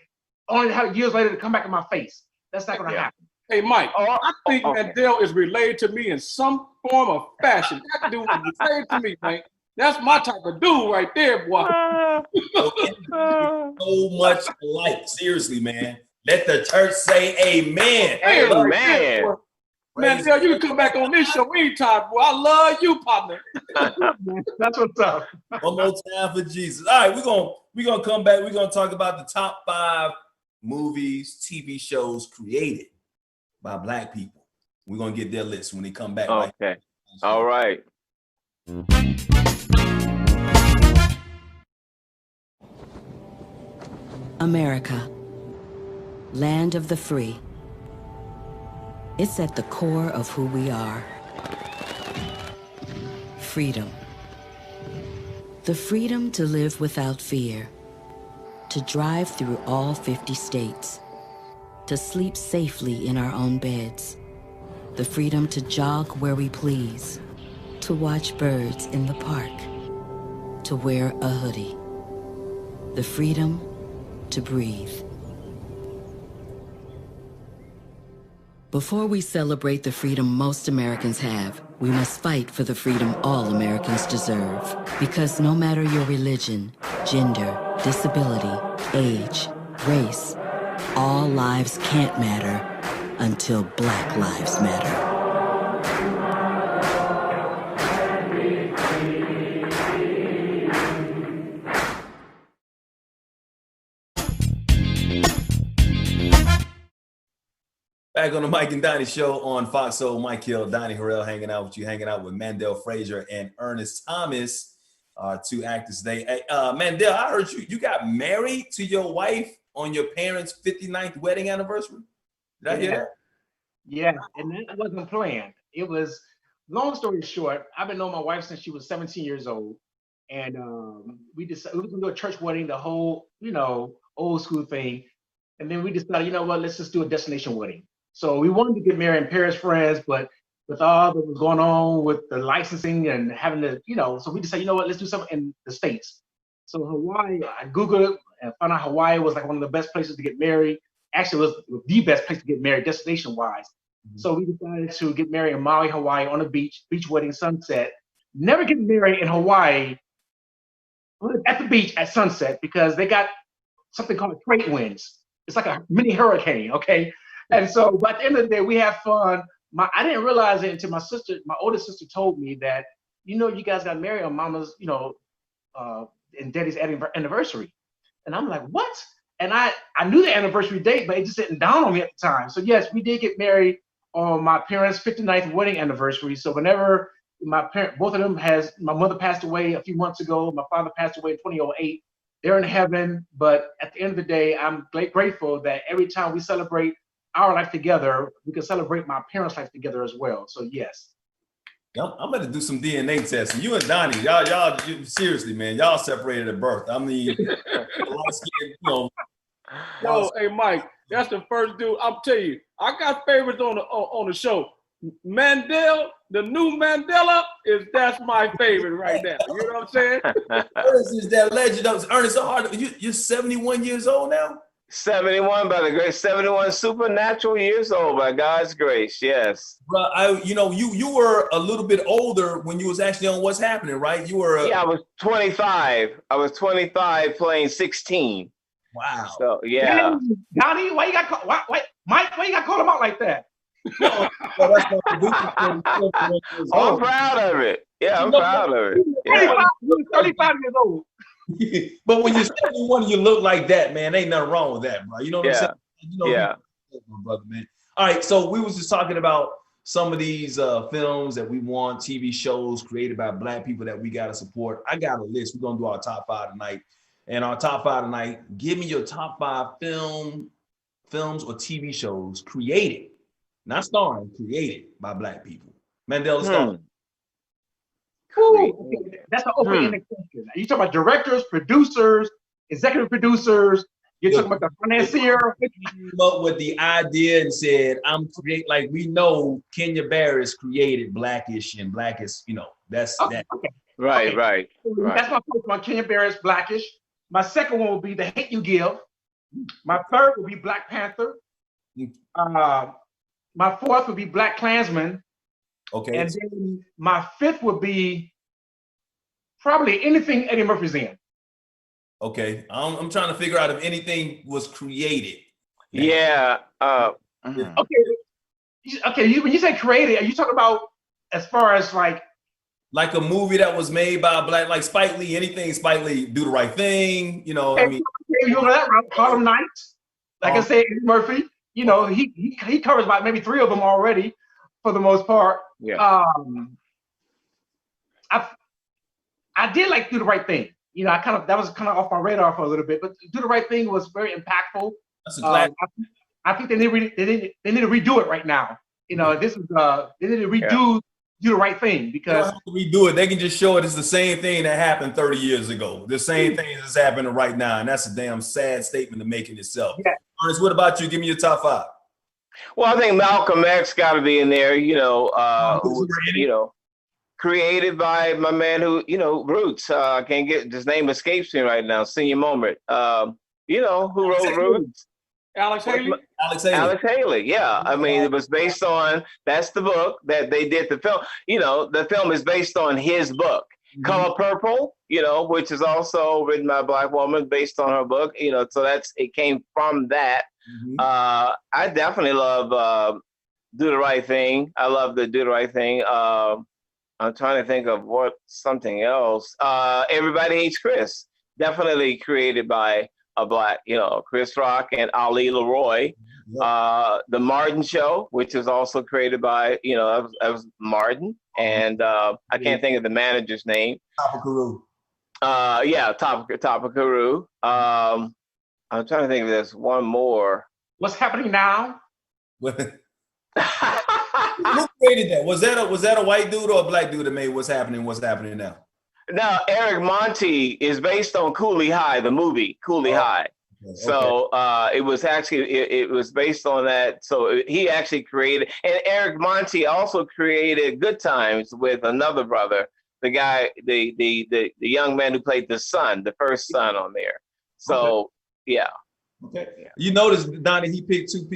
only to have years later to come back in my face. That's not gonna happen. Hey, Mike, I think Mandell is related to me in some form or fashion. That dude is related to me, man. That's my type of dude right there, boy. So much alike. Seriously, man. Let the church say amen. Amen. Mandell, you can come back on this show anytime, boy. I love you, partner. That's what's up. One more time for Jesus. All right, we're gonna come back. We're gonna talk about the top 5 movies, TV shows created by Black people. We're gonna get their list when they come back. Okay. All right. America, land of the free. It's at the core of who we are. Freedom, The freedom to live without fear, to drive through all 50 states, to sleep safely in our own beds, the freedom to jog where we please, to watch birds in the park, to wear a hoodie, the freedom to breathe. Before we celebrate the freedom most Americans have, we must fight for the freedom all Americans deserve. Because no matter your religion, gender, disability, age, race, all lives can't matter until Black lives matter. Back on the Mike and Donny show on Fox Soul. Mike Hill, Donny Harrell hanging out with you, hanging out with Mandell Frazier and Ernest Thomas, two actors today. Hey, Mandell, I heard you got married to your wife on your parents' 59th wedding anniversary. Did I hear that? Yeah, and that wasn't planned. It was, long story short, I've been knowing my wife since she was 17 years old. And we decided we were going to do a church wedding, the whole, old school thing. And then we decided, you know what, let's just do a destination wedding. So we wanted to get married in Paris, France, but with all that was going on with the licensing and having to, so we decided, you know what, let's do something in the States. So Hawaii, I Googled it and found out Hawaii was like one of the best places to get married. Actually, it was the best place to get married destination-wise. Mm-hmm. So we decided to get married in Maui, Hawaii on a beach wedding, sunset. Never get married in Hawaii at the beach at sunset because they got something called trade winds. It's like a mini hurricane, okay? And so, but at the end of the day, we have fun. I didn't realize it until my older sister told me that, you guys got married on Mama's, and Daddy's anniversary. And I'm like, what? And I knew the anniversary date, but it just didn't dawn on me at the time. So yes, we did get married on my parents' 59th wedding anniversary. So whenever both of them my mother passed away a few months ago, my father passed away in 2008. They're in heaven, but at the end of the day, I'm grateful that every time we celebrate our life together, we can celebrate my parents' life together as well. So yes. I'm going to do some DNA testing. You and Donny, y'all, seriously, man, y'all separated at birth. I mean, Yo, hey, Mike, that's the first dude. I'm telling you, I got favorites on the show. Mandel, the new Mandela, that's my favorite right now. You know what I'm saying? Ernest is that legend. Ernest, you're 71 years old now? 71 by the grace, 71 supernatural years old by God's grace, yes. Bro, you were a little bit older when you was actually on What's Happening, right? You were I was 25. I was 25 playing 16. Wow. So yeah. Donny, why you got Mike? Why you got to call him out like that? I'm proud of it. Yeah, I'm proud of it. Yeah. 35 years old. But when you're 71, you look like that, man. Ain't nothing wrong with that, bro. You know what I'm saying? Yeah. Brother, man. All right, so we was just talking about some of these films that we want, TV shows created by Black people that we got to support. I got a list. We're going to do our top 5 tonight. And our top 5 tonight, give me your top 5 films or TV shows created, not starring, created by Black people. Mandela, start. Okay. That's an open-ended question. Are you talking about directors, producers, executive producers? You're talking about the financier? Came up with the idea and said, like we know Kenya Barris created Blackish and Blackish, that's okay. that. Okay. Right. That's my first one, Kenya Barris, Blackish. My second one will be The Hate You Give. My third will be Black Panther. My fourth would be Black Klansman. Okay. And then my fifth would be probably anything Eddie Murphy's in. Okay. I'm trying to figure out if anything was created. Yeah. Okay. When you say created, are you talking about as far as like a movie that was made by Black, like Spike Lee, anything Spike Lee, Do the Right Thing, you know that, right? Harlem Nights. Like I said, Eddie Murphy, he covers about maybe 3 of them already for the most part. Yeah. I did like Do the Right Thing. That was kind of off my radar for a little bit, but Do the Right Thing was very impactful. That's a classic. I think they need to redo it right now. This is they need to redo do the right thing, because they don't have to redo it. They can just show it as the same thing that happened 30 years ago. The same thing that's happening right now. And that's a damn sad statement to make in itself. Yeah. Ernest, what about you? Give me your top 5. Well, I think Malcolm X got to be in there, created by my man who, Roots. I can't get, his name escapes me right now, senior moment. Who wrote Roots? Alex Haley? Alex Haley, yeah. I mean, it was based on, that's the book that they did the film. The film is based on his book. Color Purple, which is also written by a Black woman based on her book, so it came from that. I definitely love Do the Right Thing. I love the Do the Right Thing. I'm trying to think of something else. Everybody Hates Chris, definitely created by a Black, Chris Rock and Ali Leroy. The Martin Show, which is also created by, that was Martin. And I can't think of the manager's name. Tapa Carew. Tapa Carew. I'm trying to think of this one more. What's happening now? Who created that? Was that a white dude or a Black dude that made What's Happening now? No, Eric Monty is based on Cooley High, the movie Cooley High. Okay. So it was actually it was based on that. So he actually created, and Eric Monty also created Good Times with another brother, the guy, the young man who played the son, the first son on there. So yeah. Okay. You notice, Donny, he picked two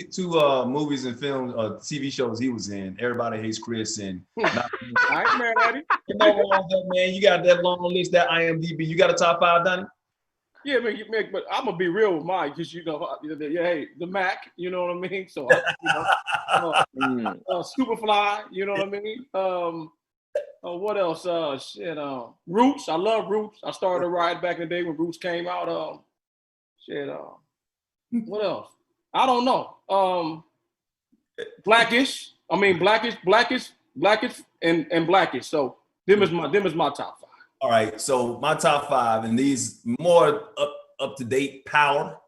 movies and films, TV shows he was in. Everybody Hates Chris and I ain't mad at him. Man, you got that long list, that IMDb. You got a top 5, Donny? Yeah, but I'm gonna be real with mine, because hey, the Mac, you know what I mean. So Superfly, you know what I mean. What else? Roots. I love Roots. I started a ride back in the day when Roots came out. What else? I don't know. Blackish. I mean, Blackish, and Blackish. So them is my top 5. All right. So my top 5, and these more up to date. Power,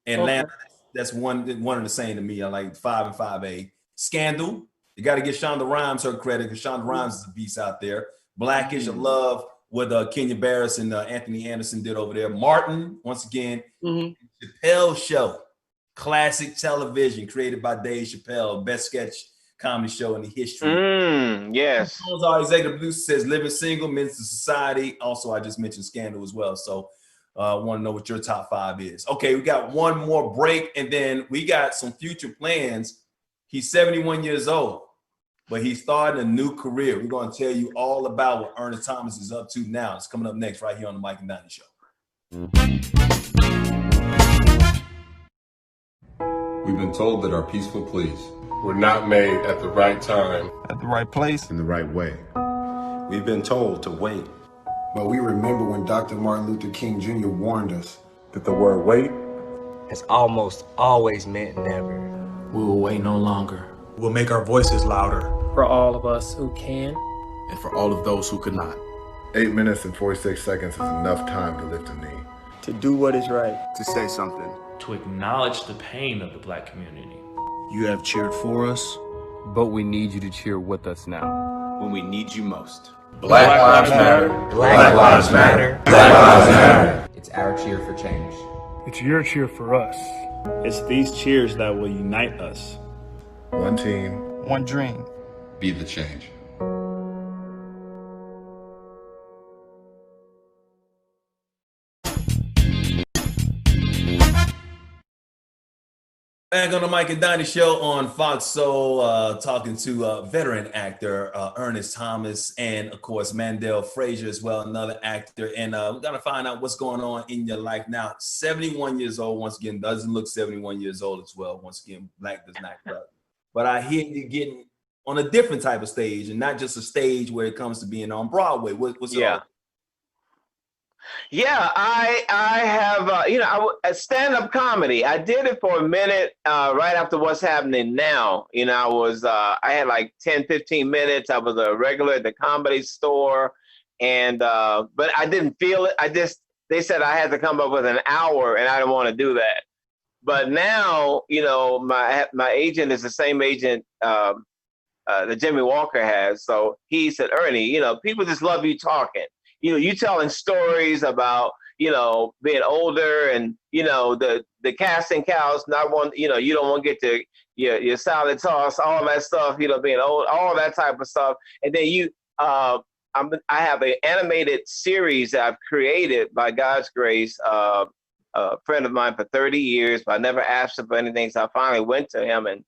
Atlanta. That's one and the same to me. I like 5 and 5A. Scandal. You got to give Shonda Rhimes her credit, because Shonda Rhimes is a beast out there. Blackish. I love what Kenya Barris and Anthony Anderson did over there. Martin, once again. Chappelle Show, classic television, created by Dave Chappelle, best sketch comedy show in the history. Yes. Our executive producer says Living Single, Men's Society. Also, I just mentioned Scandal as well. So I want to know what your top 5 is. Okay, we got one more break, and then we got some future plans. He's 71 years old, but he's starting a new career. We're going to tell you all about what Ernest Thomas is up to now. It's coming up next right here on the Mike and Donny Show. We've been told that our peaceful pleas were not made at the right time, at the right place, in the right way. We've been told to wait. But we remember when Dr. Martin Luther King Jr. warned us that the word wait has almost always meant never. We will wait no longer. We'll make our voices louder. For all of us who can. And for all of those who could not. 8 minutes and 46 seconds is enough time to lift a knee. To do what is right. To say something. To acknowledge the pain of the Black community. You have cheered for us, but we need you to cheer with us now. When we need you most. Black Lives Matter. Black Lives Matter. Black Lives Matter. It's our cheer for change. It's your cheer for us. It's these cheers that will unite us. One team. One dream. Be the change. Back on the Mike and Donny Show on Fox Soul, talking to veteran actor Ernest Thomas, and of course Mandell Frazier as well, another actor. And we're gonna find out what's going on in your life now. 71 years old, once again, doesn't look 71 years old as well. Once again, Black does not cut. But I hear you getting on a different type of stage, and not just a stage where it comes to being on Broadway. What's up? Yeah, I have, a stand-up comedy. I did it for a minute right after What's Happening Now. I had like 10, 15 minutes. I was a regular at the Comedy Store, and but I didn't feel it. They said I had to come up with an hour, and I didn't want to do that. But now, my agent is the same agent that Jimmy Walker has. So he said, Ernie, you know, people just love you talking. You know, you telling stories about, you know, being older and, you know, the casting couch, not one, you know, you don't want to get to your salad toss, all that stuff, you know, being old, all that type of stuff. And then you, I have an animated series that I've created by God's grace, a friend of mine for 30 years, but I never asked him for anything. So I finally went to him and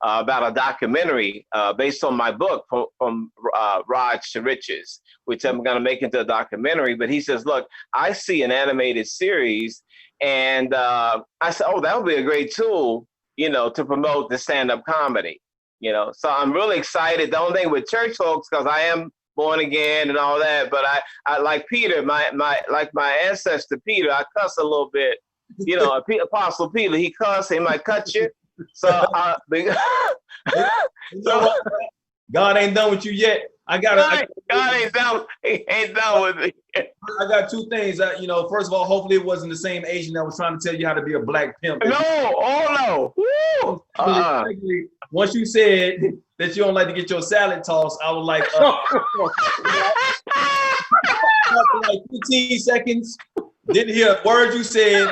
about a documentary based on my book from Raj to Riches, which I'm going to make into a documentary. But he says, look, I see an animated series. And I said, oh, that would be a great tool, you know, to promote the stand-up comedy, you know. So I'm really excited. The only thing with church folks, because I am born again and all that, but I like Peter, my ancestor Peter, I cuss a little bit. You know, Apostle Peter, he cuss, he might cut you. So, God ain't done with you yet. God ain't done with me. I got two things. You know, first of all, hopefully it wasn't the same Asian that was trying to tell you how to be a black pimp. No, oh no. Woo! Once you said that you don't like to get your salad tossed, I was like, like 15 seconds. Didn't hear a word you said.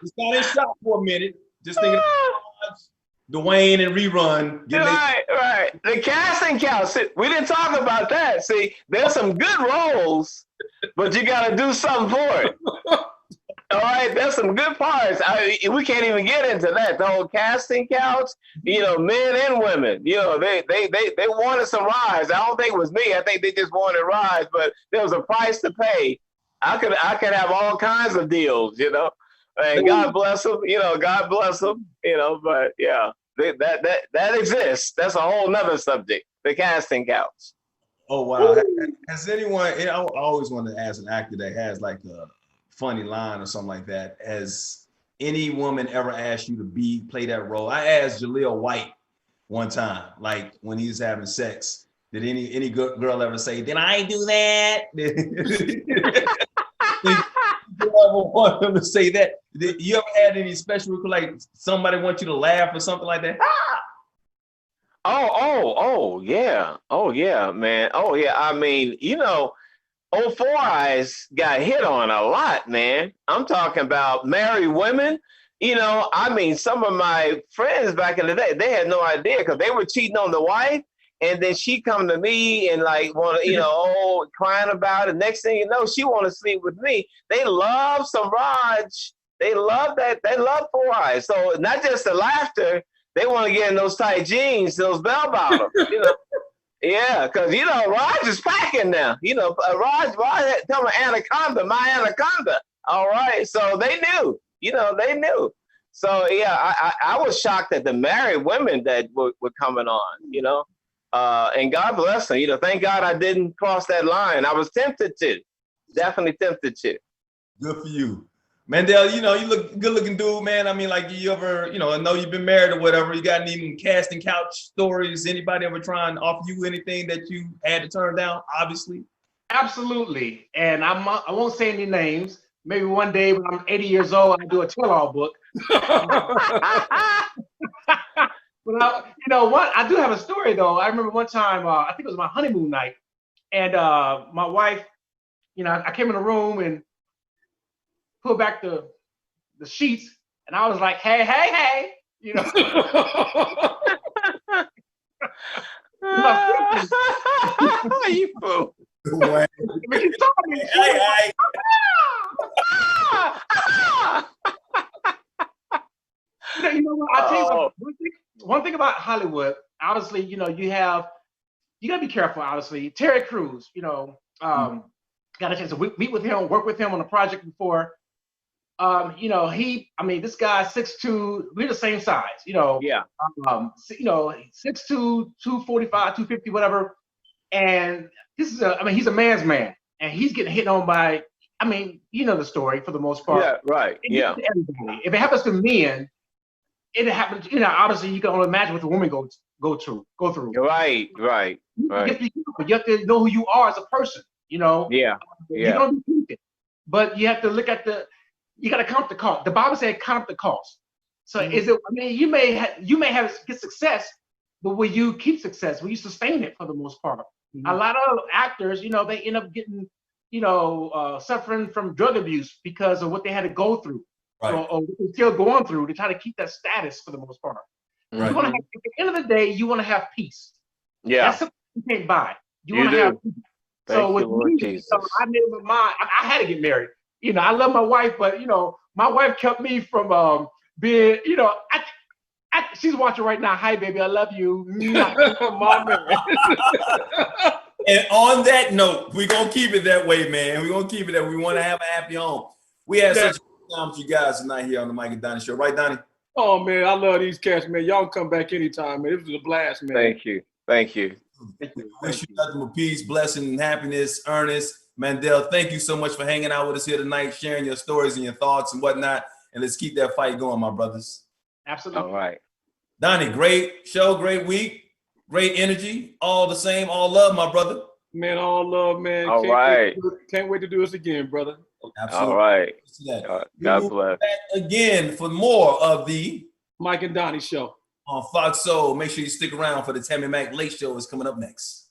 Just got in shock for a minute. Just thinking Dwayne and rerun. Right. The casting couch. We didn't talk about that. See, there's some good roles, but you got to do something for it. All right, there's some good parts. We can't even get into that. The whole casting couch, you know, men and women, you know, they wanted some rides. I don't think it was me. I think they just wanted rides, but there was a price to pay. I could have all kinds of deals, you know. And God bless them, you know, God bless them, you know, but yeah, that exists. That's a whole nother subject, the casting couch. Oh, wow. Has anyone, I always want to ask an actor that has like a funny line or something like that. Has any woman ever asked you to play that role? I asked Jaleel White one time, like when he was having sex, did any good girl ever say, "Did I do that?" You ever want them to say that? You ever had any special, like somebody want you to laugh or something like that? Oh yeah, man. Oh yeah. I mean, you know, Old Four Eyes got hit on a lot, man. I'm talking about married women. You know, I mean, some of my friends back in the day, they had no idea because they were cheating on the wife. And then she come to me and like want to, you know, crying about it. Next thing you know, she want to sleep with me. They love some Raj. They love that. They love Four Eyes. So not just the laughter. They want to get in those tight jeans, those bell bottoms. You know, yeah, because you know Raj is packing now. You know, Raj tell me anaconda, my anaconda. All right, so they knew. You know, they knew. So yeah, I was shocked at the married women that were coming on. You know. And God bless them. You know, thank God I didn't cross that line. I was tempted to, definitely tempted to. Good for you, Mandell. You know, you look good looking dude, man. I mean, like you ever, you know, I know you've been married or whatever. You got any casting couch stories? Anybody ever try and offer you anything that you had to turn down? Obviously. Absolutely. And I won't say any names. Maybe one day when I'm 80 years old, I'll do a tell-all book. But you know what? I do have a story though. I remember one time, I think it was my honeymoon night, and my wife, you know, I came in the room and pulled back the sheets, and I was like, hey, you know. You fool. You saw me. Hey. You know what? I'll tell you one thing about Hollywood, obviously, you know, you gotta be careful, obviously. Terry Crews, you know, got a chance to meet with him, work with him on a project before. You know, this guy's 6'2", we're the same size, you know. Yeah. You know, 6'2", 245, 250, whatever. And this is he's a man's man, and he's getting hit on by, you know the story for the most part. Yeah, right. Yeah. Everybody. If it happens to men, it happens, you know, obviously you can only imagine what the woman go through. Right. You have to know who you are as a person, you know. Yeah. You're gonna be tempted, but you have to look at you gotta count the cost. The Bible said count the cost. So is it, you may get success, but will you keep success? Will you sustain it for the most part? A lot of actors, you know, they end up getting, you know, suffering from drug abuse because of what they had to go through, or what they're still going through to try to keep that status for the most part. Right. You want to have, at the end of the day, you want to have peace. Yeah. That's something you can't buy. You You want to do. have peace. Thank So with you, Lord me, Jesus. you know, I made my mind. I had to get married. You know, I love my wife, but you know, my wife kept me from being, you know, she's watching right now. Hi, baby, I love you. My man. And on that note, we're going to keep it that way, man. We're going to keep it that way. We want to have a happy home. We had such a good time with you guys tonight here on the Mike and Donny Show. Right, Donny? Oh, man, I love these cats, man. Y'all come back anytime, man. It was a blast, man. Thank you. Thank you. Wish you nothing but peace, blessing, and happiness. Ernest, Mandell, thank you so much for hanging out with us here tonight, sharing your stories and your thoughts and whatnot. And let's keep that fight going, my brothers. Absolutely. All right. Donny, great show, great week, great energy. All the same, all love, my brother. Man, all love, man. All right. Can't wait to do this again, brother. Absolutely. All right. God bless. Back again for more of the Mike and Donny Show on Fox Soul. Make sure you stick around for the Tammy Mac Late Show is coming up next.